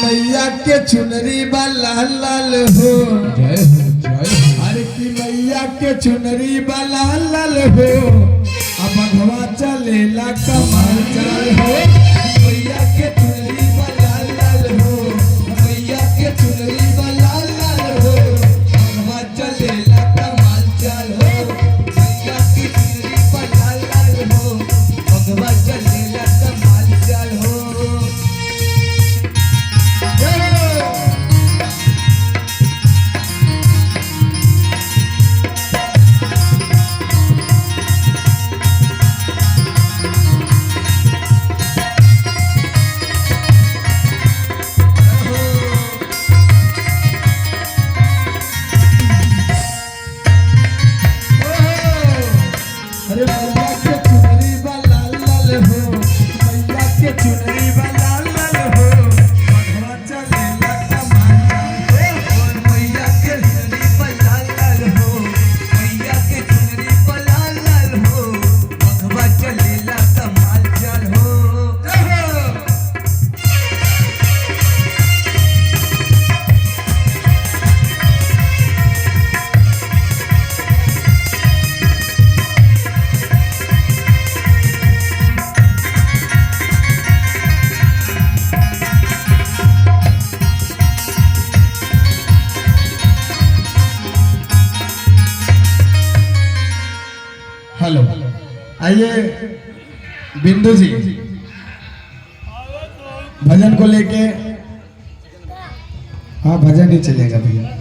मैया के चुनरी बा लाल लाल हो, जय हो जय हो। अरे की मैया के चुनरी बा लाल लाल हो, अब भगवा चलेला कमाल चाल हो। मैया के चुनरी बा लाल लाल हो, मैया के चुनरी बा लाल लाल हो, भगवा चलेला कमाल चाल हो। मैया की चुनरी बा लाल लाल हो, भगवा चलेला कमाल चाल हो। अरे मैया के चुनरी बा लाल लाल हो, मैया के चुनरी बा लाल लाल हो, भगवा चलेला कमाल चाल हो। मैया के चुनरी बा लाल लाल हो, मैया के चुनरी बा लाल लाल हो, भगवा चलेला कमाल चाल हो। हेलो, आइए बिंदु जी भजन को लेके। हाँ भजन ही चलेगा भैया।